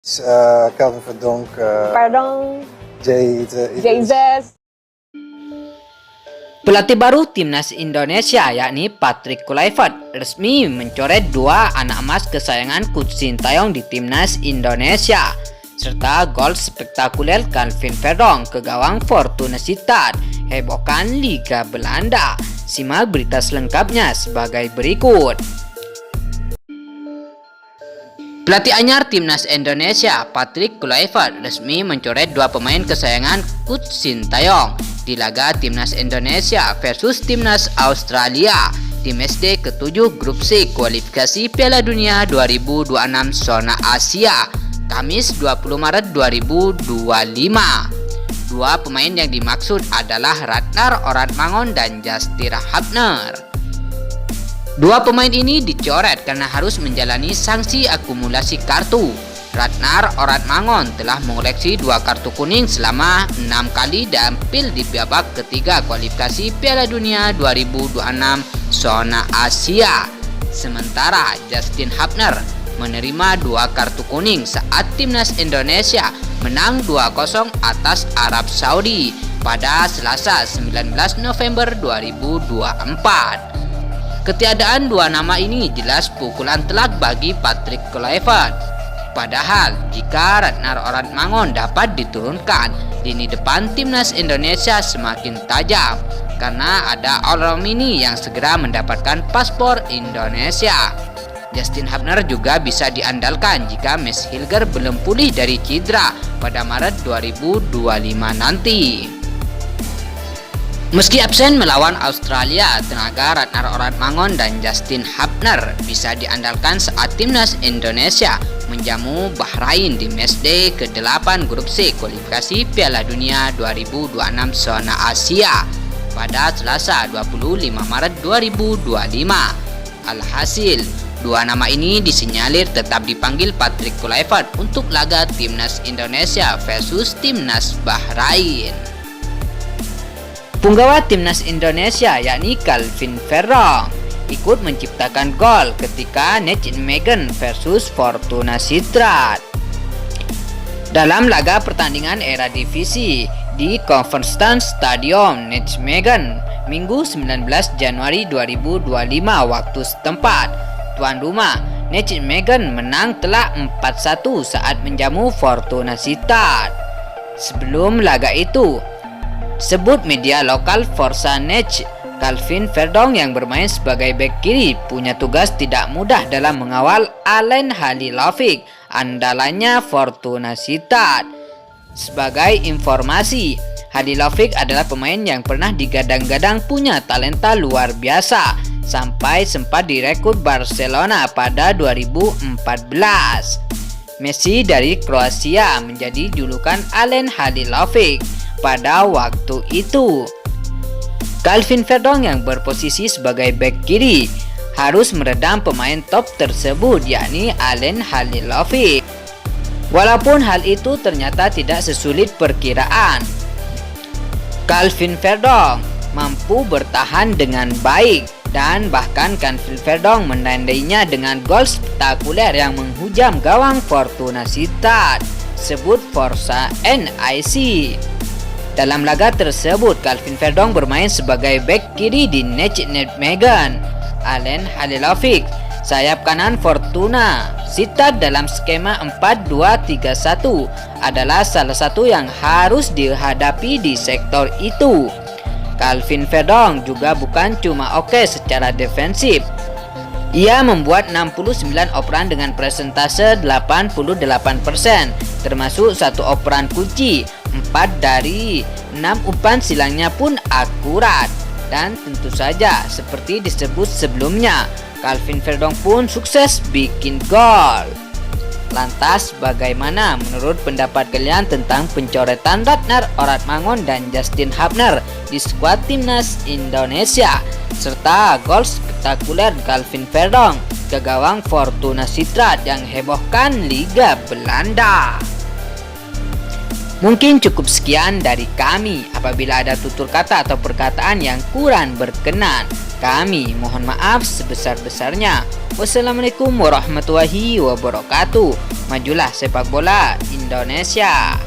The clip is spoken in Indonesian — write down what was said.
Calvin Verdonk, Pardon, Jay Jesus. Pelatih baru timnas Indonesia yakni Patrick Kluivert resmi mencoret dua anak emas kesayangan Coach Sintayong di timnas Indonesia serta gol spektakuler Calvin Verdonk ke gawang Fortuna Sittard hebohkan Liga Belanda. Simak berita selengkapnya sebagai berikut. Pelatih anyar timnas Indonesia Patrick Kluivert resmi mencoret dua pemain kesayangan Coach Sintayong di laga timnas Indonesia versus timnas Australia di matchday ke-7 grup C kualifikasi Piala Dunia 2026 zona Asia Kamis 20 Maret 2025. Dua pemain yang dimaksud adalah Ratnar Oratmangun dan Justin Hubner. Dua pemain ini dicoret karena harus menjalani sanksi akumulasi kartu. Ratnar Oratmangun telah mengoleksi 2 kartu kuning selama 6 kali tampil di babak ketiga kualifikasi Piala Dunia 2026 zona Asia. Sementara Justin Hubner menerima 2 kartu kuning saat timnas Indonesia menang 2-0 atas Arab Saudi pada Selasa 19 November 2024. Ketiadaan dua nama ini jelas pukulan telak bagi Patrick Kluivert. Padahal jika Ratnar Oratmangun dapat diturunkan, lini depan timnas Indonesia semakin tajam karena ada Al-Romini yang segera mendapatkan paspor Indonesia. Justin Hubner juga bisa diandalkan jika Max Hilger belum pulih dari cedera pada Maret 2025 nanti. Meski absen melawan Australia, tenaga Ratnar Oratmangun dan Justin Hubner bisa diandalkan saat timnas Indonesia menjamu Bahrain di matchday ke-8 grup C kualifikasi Piala Dunia 2026 zona Asia pada Selasa 25 Maret 2025. Alhasil, dua nama ini disinyalir tetap dipanggil Patrick Kluivert untuk laga timnas Indonesia versus timnas Bahrain. Punggawa timnas Indonesia yakni Calvin Verdonk ikut menciptakan gol ketika Nijmegen versus Fortuna Sittard. Dalam laga pertandingan Eredivisie di Conference Stadium Nijmegen Minggu 19 Januari 2025 waktu setempat, tuan rumah Nijmegen menang telak 4-1 saat menjamu Fortuna Sittard. Sebelum laga itu, sebut media lokal Forza Nij, Calvin Verdonk yang bermain sebagai bek kiri punya tugas tidak mudah dalam mengawal Alen Halilovic, andalannya Fortuna Sittard. Sebagai informasi, Halilovic adalah pemain yang pernah digadang-gadang punya talenta luar biasa sampai sempat direkrut Barcelona pada 2014. Messi dari Kroasia menjadi julukan Alen Halilovic pada waktu itu. Calvin Verdonk yang berposisi sebagai bek kiri harus meredam pemain top tersebut yakni Alen Halilovic. Walaupun hal itu ternyata tidak sesulit perkiraan, Calvin Verdonk mampu bertahan dengan baik dan bahkan Calvin Verdonk menandainya dengan gol spektakuler yang menghujam gawang Fortuna Sittard, sebut Forza NIC. Dalam laga tersebut, Calvin Verdonk bermain sebagai bek kiri di Nijmegen. Alen Halilovic, sayap kanan Fortuna Sittard dalam skema 4-2-3-1 adalah salah satu yang harus dihadapi di sektor itu. Calvin Verdonk juga bukan cuma oke secara defensif. Ia membuat 69 operan dengan persentase 88%, termasuk 1 operan kunci. 4 dari 6 umpan silangnya pun akurat. Dan tentu saja seperti disebut sebelumnya, Calvin Verdonk pun sukses bikin gol. Lantas bagaimana menurut pendapat kalian tentang pencoretan Ratnar Oratmangun dan Justin Hubner di skuad timnas Indonesia serta gol spektakuler Calvin Verdonk ke gawang Fortuna Sittard yang hebohkan Liga Belanda? Mungkin cukup sekian dari kami. Apabila ada tutur kata atau perkataan yang kurang berkenan, kami mohon maaf sebesar-besarnya. Wassalamualaikum warahmatullahi wabarakatuh. Majulah sepak bola Indonesia.